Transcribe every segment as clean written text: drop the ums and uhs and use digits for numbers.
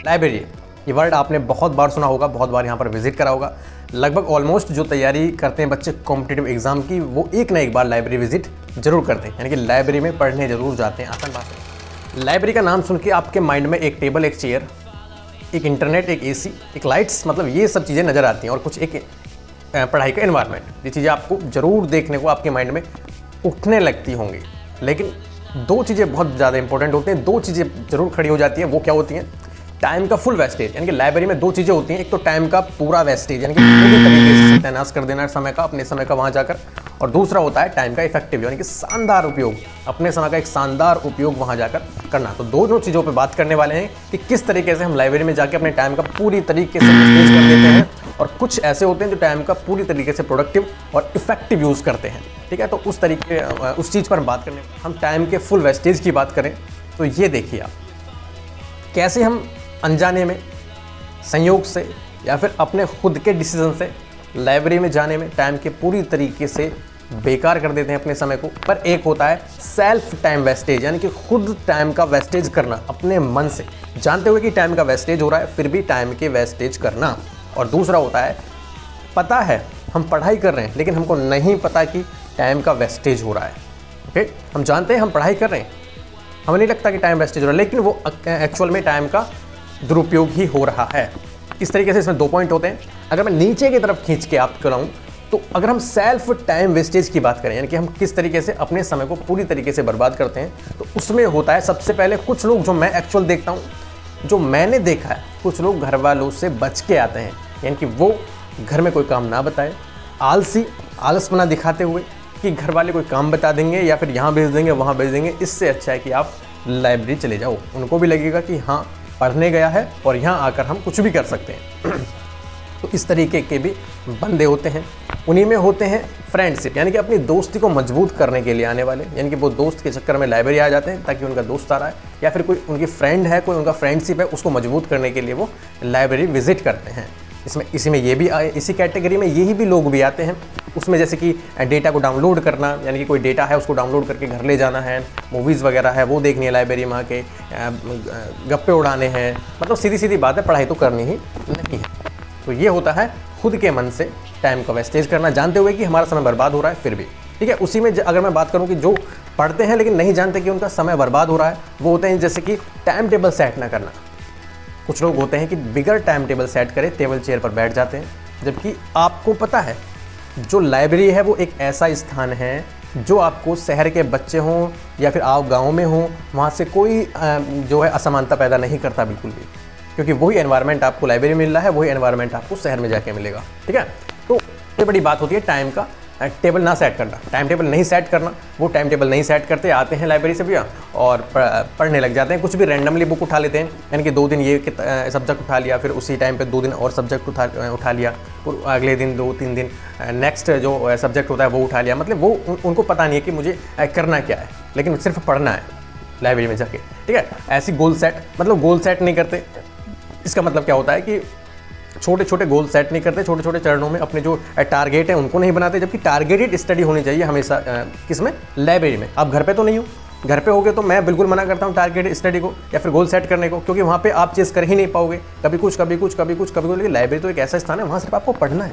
Library, ये word आपने बहुत बार सुना होगा, बहुत बार यहाँ पर विजिट करा होगा। लगभग ऑलमोस्ट जो तैयारी करते हैं बच्चे कॉम्पिटिटिव एग्जाम की, वो एक ना एक बार लाइब्रेरी विजिट जरूर करते हैं, यानी कि लाइब्रेरी में पढ़ने जरूर जाते हैं। आसान बात है। लाइब्रेरी का नाम सुन के आपके माइंड में एक टेबल, एक चेयर, एक इंटरनेट, एक एसी, एक लाइट्स, मतलब ये सब चीज़ें नज़र आती हैं और कुछ एक पढ़ाई का एनवायरनमेंट, ये चीज़ें आपको ज़रूर देखने को आपके माइंड में उठने लगती होंगी। लेकिन दो चीज़ें बहुत ज़्यादा इंपॉर्टेंट होती हैं, दो चीज़ें ज़रूर खड़ी हो जाती हैं। वो क्या होती हैं? टाइम का फुल वेस्टेज, यानी कि लाइब्रेरी में दो चीज़ें होती हैं। एक तो टाइम का पूरा वेस्टेज, यानी कि पूरी तरीके से सत्यानाश कर देना समय का, अपने समय का वहाँ जाकर, और दूसरा होता है टाइम का इफेक्टिव, यानी कि शानदार उपयोग, अपने समय का एक शानदार उपयोग वहाँ जाकर करना। तो दोनों चीज़ों पे बात करने वाले हैं कि किस तरीके से हम लाइब्रेरी में जाकर अपने टाइम का पूरी तरीके से वेस्टेज कर देते हैं, और कुछ ऐसे होते हैं जो टाइम का पूरी तरीके से प्रोडक्टिव और इफेक्टिव यूज़ करते हैं। ठीक है, तो उस चीज़ पर हम बात करने, हम टाइम के फुल वेस्टेज की बात करें तो ये देखिए आप, कैसे हम अनजाने में, संयोग से या फिर अपने खुद के डिसीजन से लाइब्रेरी में जाने में टाइम के पूरी तरीके से बेकार कर देते हैं अपने समय को। पर एक होता है सेल्फ टाइम वेस्टेज, यानी कि खुद टाइम का वेस्टेज करना अपने मन से, जानते हुए कि टाइम का वेस्टेज हो रहा है फिर भी टाइम के वेस्टेज करना। और दूसरा होता है, पता है हम पढ़ाई कर रहे हैं लेकिन हमको नहीं पता कि टाइम का वेस्टेज हो रहा है। ओके, हम जानते हैं हम पढ़ाई कर रहे हैं, हमें नहीं लगता कि टाइम वेस्टेज हो रहा है, लेकिन वो एक्चुअल में टाइम का दुरुपयोग ही हो रहा है। इस तरीके से इसमें दो पॉइंट होते हैं। अगर मैं नीचे की तरफ खींच के आपको कराऊं तो अगर हम सेल्फ टाइम वेस्टेज की बात करें, यानी कि हम किस तरीके से अपने समय को पूरी तरीके से बर्बाद करते हैं, तो उसमें होता है सबसे पहले कुछ लोग, जो मैं एक्चुअल देखता हूँ, जो मैंने देखा है, कुछ लोग घर वालों से बच के आते हैं, यानी कि वो घर में कोई काम ना बताए, आलसपना दिखाते हुए कि घर वाले कोई काम बता देंगे या फिर यहाँ भेज देंगे वहाँ भेज देंगे, इससे अच्छा है कि आप लाइब्रेरी चले जाओ। उनको भी लगेगा कि हाँ पढ़ने गया है और यहाँ आकर हम कुछ भी कर सकते हैं। तो इस तरीके के भी बंदे होते हैं। उन्हीं में होते हैं फ्रेंडशिप, यानी कि अपनी दोस्ती को मजबूत करने के लिए आने वाले, यानी कि वो दोस्त के चक्कर में लाइब्रेरी आ जाते हैं ताकि उनका दोस्त आ रहा है या फिर कोई उनकी फ्रेंड है, कोई उनका फ्रेंडशिप है, उसको मजबूत करने के लिए वो लाइब्रेरी विजिट करते हैं। इसी में ये भी इसी कैटेगरी में यही भी लोग भी आते हैं। उसमें जैसे कि डेटा को डाउनलोड करना, यानी कि कोई डेटा है उसको डाउनलोड करके घर ले जाना है, मूवीज़ वगैरह है वो देखनी है लाइब्रेरी में आके, गप्पे उड़ाने हैं, मतलब सीधी सीधी बात है, पढ़ाई तो करनी ही नहीं है। तो ये होता है खुद के मन से टाइम का वेस्टेज करना, जानते हुए कि हमारा समय बर्बाद हो रहा है फिर भी। ठीक है, उसी में अगर मैं बात करूँ कि जो पढ़ते हैं लेकिन नहीं जानते कि उनका समय बर्बाद हो रहा है, वो होते हैं जैसे कि टाइम टेबल सेट ना करना। कुछ लोग होते हैं कि बिगर टाइम टेबल सेट करे टेबल चेयर पर बैठ जाते हैं, जबकि आपको पता है जो लाइब्रेरी है वो एक ऐसा स्थान है जो आपको शहर के बच्चे हों या फिर आप गाँव में हों, वहाँ से कोई जो है असमानता पैदा नहीं करता बिल्कुल भी, क्योंकि वही एनवायरनमेंट आपको लाइब्रेरी में मिल रहा है, वही एनवायरनमेंट आपको शहर में जाके मिलेगा। ठीक है, तो ये बड़ी बात होती है टाइम का टेबल ना सेट करना, टाइम टेबल नहीं सेट करना। वो टाइम टेबल नहीं सेट करते, आते हैं लाइब्रेरी से भैया और पढ़ने लग जाते हैं, कुछ भी रैंडमली बुक उठा लेते हैं, यानी कि 2 दिन ये सब्जेक्ट उठा लिया, फिर उसी टाइम पे 2 दिन और सब्जेक्ट उठा लिया, और अगले दिन 2-3 दिन नेक्स्ट जो सब्जेक्ट होता है वो उठा लिया। मतलब वो उनको पता नहीं है कि मुझे करना क्या है, लेकिन सिर्फ पढ़ना है लाइब्रेरी में जाके। ठीक है, ऐसी गोल सेट नहीं करते। इसका मतलब क्या होता है कि छोटे छोटे गोल सेट नहीं करते, छोटे छोटे चरणों में अपने जो टारगेट है उनको नहीं बनाते, जबकि टारगेटेड स्टडी होनी चाहिए हमेशा किसमें, लाइब्रेरी में। आप घर पे तो नहीं हो, घर पे होगे तो मैं बिल्कुल मना करता हूँ टारगेटेड स्टडी को या फिर गोल सेट करने को, क्योंकि वहाँ पे आप चेस कर ही नहीं पाओगे, कभी कुछ कभी कुछ कभी कुछ कभी कुछ। लेकिन लाइब्रेरी तो एक ऐसा स्थान है, वहाँ सिर्फ आपको पढ़ना है,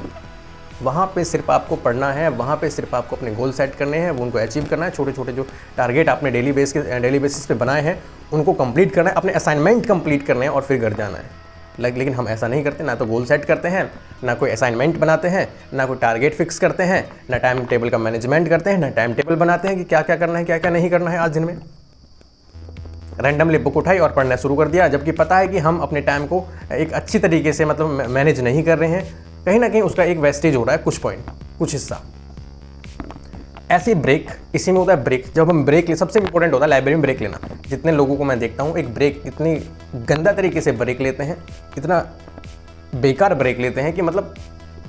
वहाँ पे सिर्फ आपको पढ़ना है, वहाँ पे सिर्फ आपको अपने गोल सेट करने हैं, उनको अचीव करना है। छोटे छोटे जो टारगेट आपने डेली बेसिस पे बनाए हैं उनको कंप्लीट करना है, अपने असाइनमेंट कंप्लीट करने हैं और फिर घर जाना है। लेकिन हम ऐसा नहीं करते, ना तो गोल सेट करते हैं, ना कोई असाइनमेंट बनाते हैं, ना कोई टारगेट फिक्स करते हैं, ना टाइम टेबल का मैनेजमेंट करते हैं, ना टाइम टेबल बनाते हैं कि क्या क्या करना है क्या क्या नहीं करना है। आज दिन में रैंडमली बुक उठाई और पढ़ना शुरू कर दिया, जबकि पता है कि हम अपने टाइम को एक अच्छी तरीके से मतलब मैनेज नहीं कर रहे हैं, कहीं ना कहीं उसका एक वेस्टेज हो रहा है, कुछ पॉइंट, कुछ हिस्सा। ऐसे ब्रेक, इसी में होता है ब्रेक। जब हम ब्रेक ले, सबसे इंपॉर्टेंट होता है लाइब्रेरी में ब्रेक लेना। जितने लोगों को मैं देखता हूँ एक ब्रेक इतनी गंदा तरीके से ब्रेक लेते हैं, इतना बेकार ब्रेक लेते हैं कि मतलब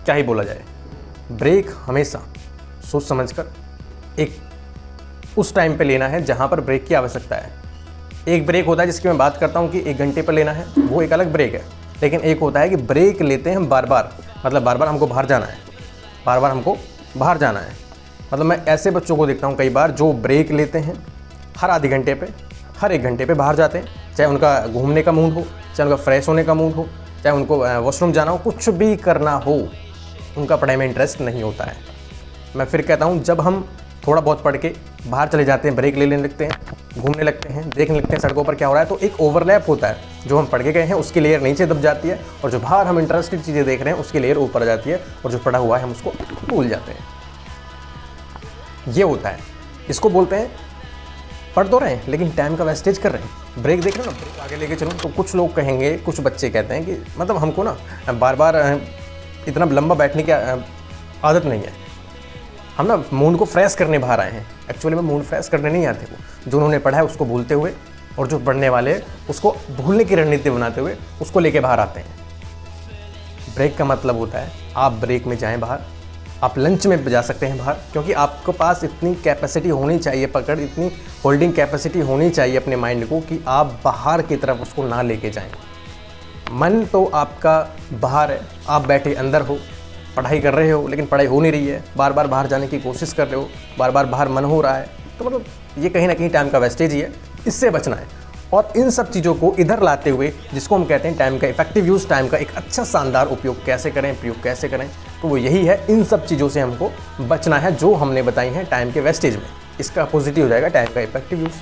क्या ही बोला जाए। ब्रेक हमेशा सोच समझकर एक उस टाइम पे लेना है जहाँ पर ब्रेक की आवश्यकता है। एक ब्रेक होता है जिसकी मैं बात करता हूँ कि 1 घंटे पर लेना है, वो एक अलग ब्रेक है। लेकिन एक होता है कि ब्रेक लेते हैं हम बार बार, मतलब बार बार हमको बाहर जाना है, बार बार हमको बाहर जाना है। मतलब मैं ऐसे बच्चों को देखता हूँ कई बार जो ब्रेक लेते हैं हर आधे घंटे पे, हर 1 घंटे पे बाहर जाते हैं, चाहे उनका घूमने का मूड हो, चाहे उनका फ्रेश होने का मूड हो, चाहे उनको वॉशरूम जाना हो, कुछ भी करना हो, उनका पढ़ाई में इंटरेस्ट नहीं होता है। मैं फिर कहता हूँ, जब हम थोड़ा बहुत पढ़ के बाहर चले जाते हैं, ब्रेक ले लेने लगते हैं, घूमने लगते हैं, देखने लगते हैं सड़कों पर क्या हो रहा है, तो एक ओवरलैप होता है। जो हम पढ़ के गए हैं उसकी लेयर नीचे दब जाती है, और जो बाहर हम इंटरेस्टेड चीज़ें देख रहे हैं उसकी लेयर ऊपर आ जाती है, और जो पढ़ा हुआ है हम उसको भूल जाते हैं। ये होता है, इसको बोलते हैं पढ़ तो रहे हैं लेकिन टाइम का वेस्टेज कर रहे हैं। ब्रेक देख रहे हो ना, ब्रेक आगे लेके चलो, तो कुछ लोग कहेंगे, कुछ बच्चे कहते हैं कि मतलब हमको ना बार बार इतना लंबा बैठने की आदत नहीं है, हम ना मूड को फ्रेश करने बाहर आए हैं। एक्चुअली में मूड फ्रेश करने नहीं आते, वो जो उन्होंने पढ़ा है उसको भूलते हुए, और जो पढ़ने वाले उसको भूलने की रणनीति बनाते हुए उसको लेके बाहर आते हैं। ब्रेक का मतलब होता है आप ब्रेक में जाएं बाहर, आप लंच में जा सकते हैं बाहर, क्योंकि आपके पास इतनी कैपेसिटी होनी चाहिए, पकड़, इतनी होल्डिंग कैपेसिटी होनी चाहिए अपने माइंड को कि आप बाहर की तरफ उसको ना लेके जाएं। मन तो आपका बाहर है, आप बैठे अंदर हो, पढ़ाई कर रहे हो लेकिन पढ़ाई हो नहीं रही है, बार बार बाहर जाने की कोशिश कर रहे हो, बार बार बाहर मन हो रहा है, तो मतलब ये कहीं ना कहीं टाइम का वेस्टेज ही है। इससे बचना है, और इन सब चीज़ों को इधर लाते हुए, जिसको हम कहते हैं टाइम का इफेक्टिव यूज़, टाइम का एक अच्छा शानदार उपयोग कैसे करें, प्रयोग कैसे करें, तो वो यही है। इन सब चीज़ों से हमको बचना है जो हमने बताई हैं टाइम के वेस्टेज में। इसका पॉजिटिव हो जाएगा टाइम का इफेक्टिव यूज़,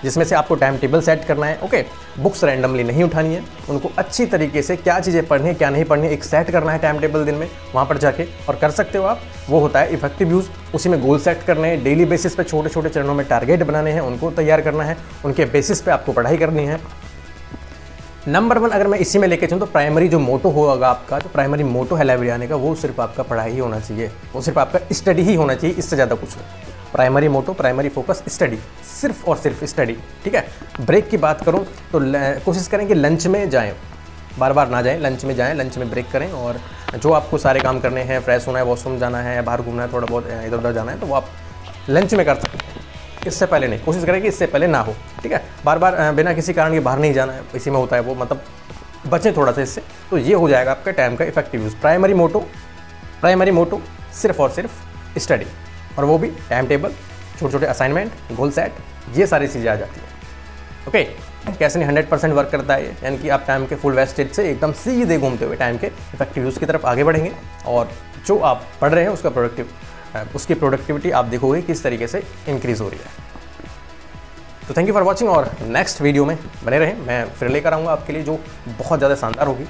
जिसमें से आपको टाइम टेबल सेट करना है। ओके, बुक्स रैंडमली नहीं उठानी है, उनको अच्छी तरीके से क्या चीज़ें पढ़नी है क्या नहीं पढ़नी है, एक सेट करना है टाइम टेबल दिन में, वहाँ पर जाके और कर सकते हो आप। वो होता है इफेक्टिव यूज़। उसी में गोल सेट करने हैं, डेली बेसिस पे छोटे छोटे चरणों में टारगेट बनाने हैं, उनको तैयार करना है, उनके बेसिस पे आपको पढ़ाई करनी है। नंबर 1 अगर मैं इसी में लेके चलूँ तो प्राइमरी जो मोटो होगा आपका, जो प्राइमरी मोटो है लाइब्रेरी आने का, वो सिर्फ आपका पढ़ाई ही होना चाहिए, वो सिर्फ आपका स्टडी ही होना चाहिए, इससे ज़्यादा कुछ नहीं। प्राइमरी मोटो, प्राइमरी फोकस स्टडी, सिर्फ और सिर्फ स्टडी, ठीक है। ब्रेक की बात करूं तो कोशिश करें कि लंच में जाएं, बार बार ना जाएं, लंच में जाएं, लंच में ब्रेक करें, और जो आपको सारे काम करने हैं, फ्रेश होना है, वॉशरूम जाना है, बाहर घूमना है, थोड़ा बहुत इधर उधर जाना है, तो वो आप लंच में कर सकते हैं। इससे पहले नहीं, कोशिश करें कि इससे पहले ना हो, ठीक है। बार बार बिना किसी कारण के बाहर नहीं जाना है, इसी में होता है वो, मतलब बचें थोड़ा सा इससे, तो ये हो जाएगा आपका टाइम का इफेक्टिव यूज़। प्राइमरी मोटो सिर्फ और सिर्फ स्टडी, और वो भी टाइम टेबल, छोटे छोटे असाइनमेंट, गोल सेट, ये सारी चीज़ें आ जाती हैं। ओके, कैसे नहीं 100% वर्क करता है, यानी कि आप टाइम के फुल वेस्टेज से एकदम सीधे घूमते हुए टाइम के इफेक्टिव यूज़ की तरफ आगे बढ़ेंगे, और जो आप पढ़ रहे हैं उसकी प्रोडक्टिविटी आप देखोगे किस तरीके से इंक्रीज़ हो रही है। तो थैंक यू फॉर वॉचिंग, और नेक्स्ट वीडियो में बने रहें, मैं फिर लेकर आऊँगा आपके लिए जो बहुत ज़्यादा शानदार होगी।